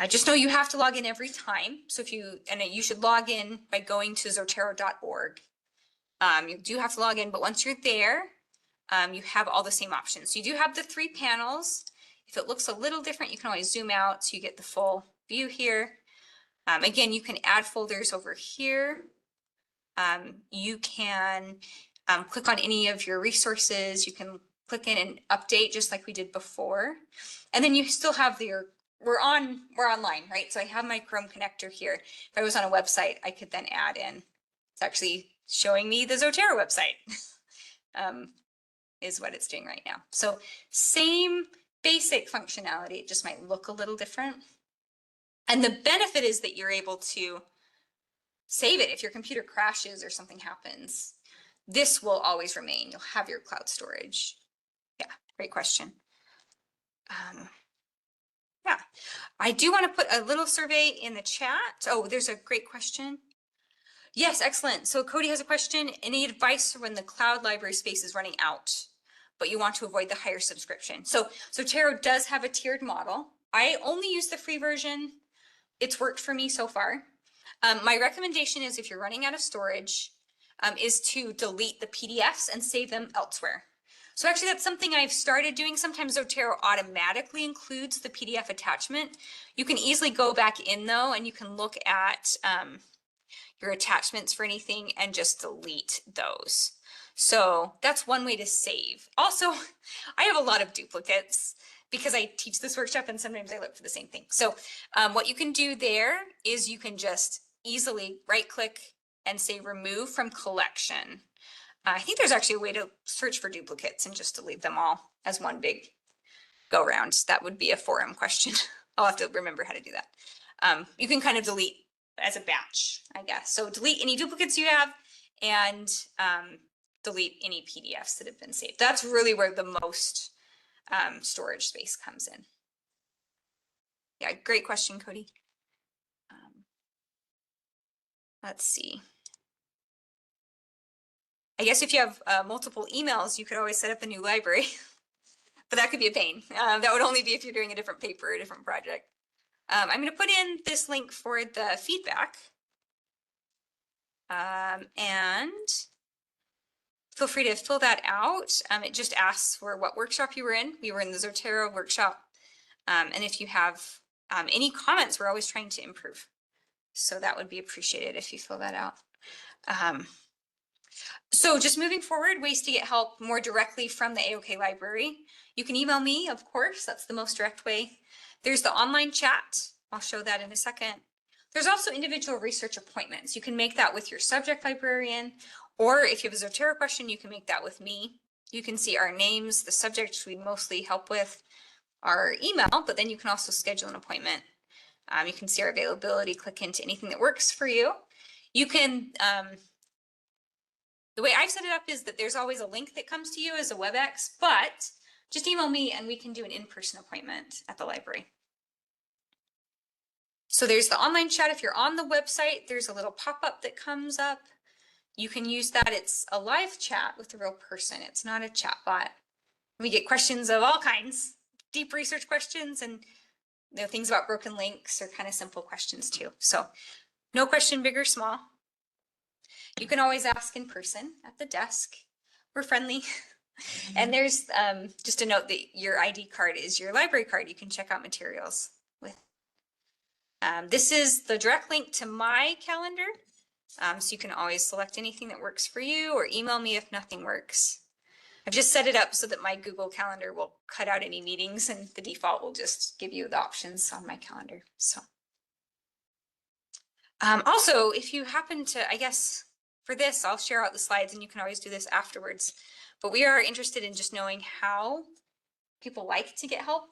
just know you have to log in every time. So if you should log in by going to zotero.org. You do have to log in, but once you're there, you have all the same options. So you do have the 3 panels. If it looks a little different, you can always zoom out so you get the full view here. Again, you can add folders over here. You can click on any of your resources. You can click in and update just like we did before. And then you still have we're online, right? So I have my Chrome connector here. If I was on a website, I could then add in. It's actually showing me the Zotero website is what it's doing right now. So same basic functionality, it just might look a little different. And the benefit is that you're able to save it. If your computer crashes or something happens, this will always remain. You'll have your cloud storage. Yeah, great question. Yeah, I do want to put a little survey in the chat. Oh, there's a great question. Yes, excellent. So Cody has a question. Any advice when the cloud library space is running out, but you want to avoid the higher subscription? So Zotero does have a tiered model. I only use the free version. It's worked for me so far. My recommendation is if you're running out of storage, is to delete the PDFs and save them elsewhere. So actually that's something I've started doing. Sometimes Zotero automatically includes the PDF attachment. You can easily go back in though, and you can look at your attachments for anything and just delete those. So that's one way to save. Also, I have a lot of duplicates because I teach this workshop and sometimes I look for the same thing. So what you can do there is you can just easily right click and say remove from collection. I think there's actually a way to search for duplicates and just delete them all as one big go round. That would be a forum question. I'll have to remember how to do that. You can kind of delete as a batch, I guess. So delete any duplicates you have and delete any PDFs that have been saved. That's really where the most storage space comes in. Yeah, great question, Cody. Let's see. I guess if you have multiple emails, you could always set up a new library, but that could be a pain. That would only be if you're doing a different paper or a different project. I'm going to put in this link for the feedback. And feel free to fill that out. It just asks for what workshop you were in. We were in the Zotero workshop. And if you have any comments, we're always trying to improve. So that would be appreciated if you fill that out. So just moving forward, ways to get help more directly from the AOK library. You can email me, of course, that's the most direct way. There's the online chat. I'll show that in a second. There's also individual research appointments. You can make that with your subject librarian, or if you have a Zotero question, you can make that with me. You can see our names, the subjects we mostly help with. our email, but then you can also schedule an appointment. You can see our availability, click into anything that works for you. You can, the way I've set it up is that there's always a link that comes to you as a WebEx, but just email me and we can do an in-person appointment at the library. So there's the online chat. If you're on the website, there's a little pop-up that comes up. You can use that. It's a live chat with a real person. It's not a chat bot. We get questions of all kinds, deep research questions, and things about broken links or kind of simple questions too. So no question big or small. You can always ask in person at the desk. We're friendly. And there's just a note that your ID card is your library card. You can check out materials with. This is the direct link to my calendar. So you can always select anything that works for you or email me if nothing works. I've just set it up so that my Google Calendar will cut out any meetings and the default will just give you the options on my calendar. So also, if you happen to, I guess for this, I'll share out the slides and you can always do this afterwards. But we are interested in just knowing how people like to get help,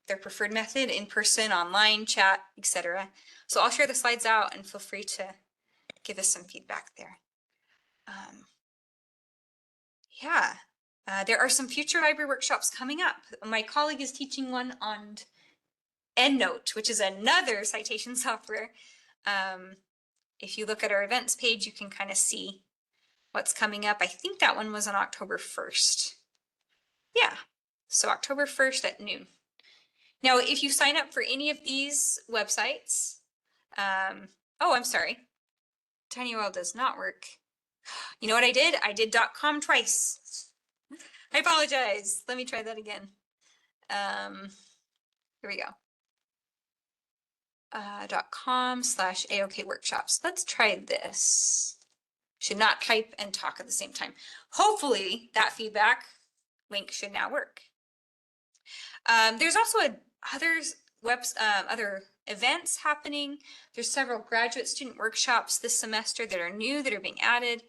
their preferred method, in person, online, chat, etc. So I'll share the slides out and feel free to give us some feedback there. Yeah, there are some future library workshops coming up. My colleague is teaching one on EndNote, which is another citation software. If you look at our events page, you can kind of see what's coming up. I think that one was on October 1st. Yeah, so October 1st at noon. Now, if you sign up for any of these websites, oh, I'm sorry. TinyURL does not work. You know what I did? I did .com twice. I apologize. Let me try that again. Here we go. .com/AOK workshops. Let's try this. Should not type and talk at the same time. Hopefully that feedback link should now work. There's also other events happening. There's several graduate student workshops this semester that are new, that are being added.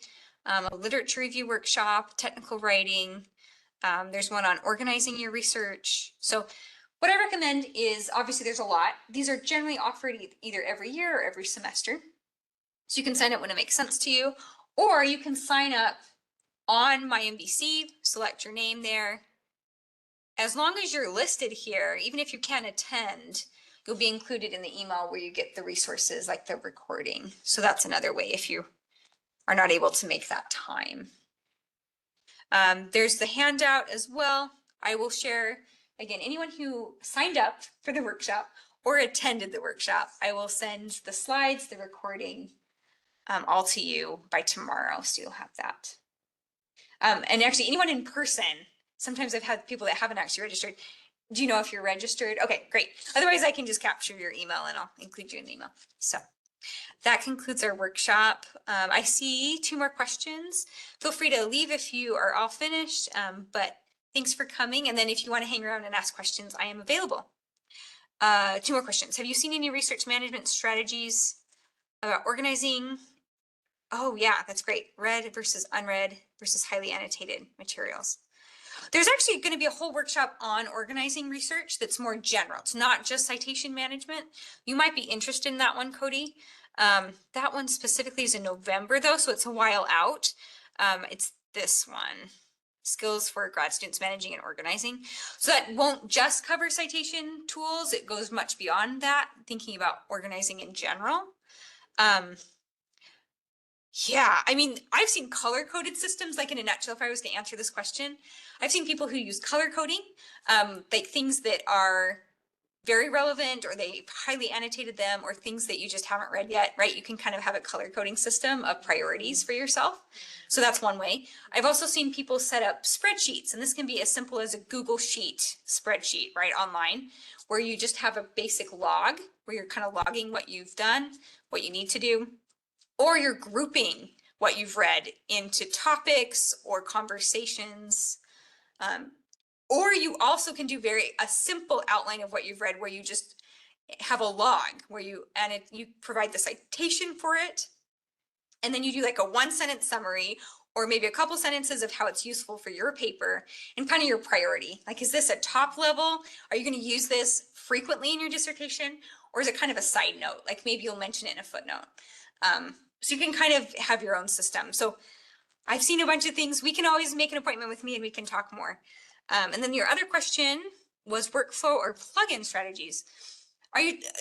A literature review workshop, technical writing. There's one on organizing your research. So what I recommend is, obviously there's a lot. These are generally offered either every year or every semester. So you can sign up when it makes sense to you, or you can sign up on my MVC, select your name there. As long as you're listed here, even if you can't attend, you'll be included in the email where you get the resources like the recording. So that's another way if you are not able to make that time. There's the handout as well. I will share, again, anyone who signed up for the workshop or attended the workshop, I will send the slides, the recording, all to you by tomorrow, so you'll have that. And actually, anyone in person, sometimes I've had people that haven't actually registered. Do you know if you're registered? Okay, great. Otherwise, I can just capture your email and I'll include you in the email. So that concludes our workshop. I see 2 more questions. Feel free to leave if you are all finished, but thanks for coming. And then if you want to hang around and ask questions, I am available. 2 more questions. Have you seen any research management strategies about organizing? Oh yeah, that's great. Read versus unread versus highly annotated materials. There's actually going to be a whole workshop on organizing research that's more general. It's not just citation management. You might be interested in that one, Cody. That one specifically is in November though, so it's a while out. It's this one, skills for grad students managing and organizing. So that won't just cover citation tools. It goes much beyond that, thinking about organizing in general. Yeah, I mean, I've seen color-coded systems, like in a nutshell, if I was to answer this question, I've seen people who use color coding, like things that are very relevant or they highly annotated them or things that you just haven't read yet, right? You can kind of have a color coding system of priorities for yourself. So that's one way. I've also seen people set up spreadsheets, and this can be as simple as a Google Sheet spreadsheet, right, online, where you just have a basic log where you're kind of logging what you've done, what you need to do. Or you're grouping what you've read into topics or conversations. Or you also can do a simple outline of what you've read where you just have a log where you provide the citation for it. And then you do like a 1-sentence summary or maybe a couple sentences of how it's useful for your paper and kind of your priority. Like, is this a top level? Are you going to use this frequently in your dissertation? Or is it kind of a side note? Like maybe you'll mention it in a footnote. So you can kind of have your own system. So I've seen a bunch of things. We can always make an appointment with me and we can talk more. And then your other question was workflow or plugin strategies.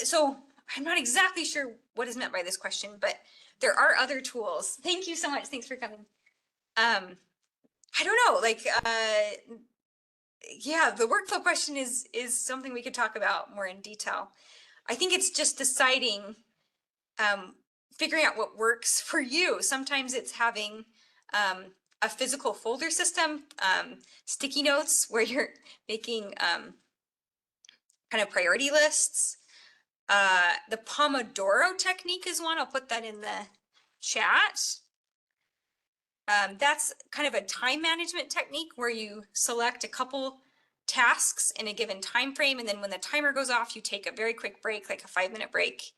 So I'm not exactly sure what is meant by this question, but there are other tools. Thank you so much. Thanks for coming. I don't know, like, yeah, the workflow question is something we could talk about more in detail. I think it's just deciding, figuring out what works for you. Sometimes it's having a physical folder system, sticky notes where you're making kind of priority lists. The Pomodoro technique is one. I'll put that in the chat. That's kind of a time management technique where you select a couple tasks in a given time frame, and then when the timer goes off, you take a very quick break, like a 5-minute break.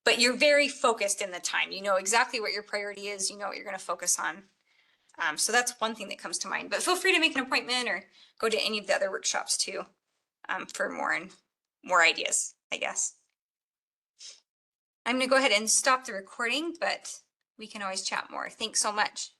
But you're very focused in the time. You know exactly what your priority is. You know what you're going to focus on. So that's one thing that comes to mind. But feel free to make an appointment or go to any of the other workshops too, for more ideas, I guess. I'm going to go ahead and stop the recording, but we can always chat more. Thanks so much.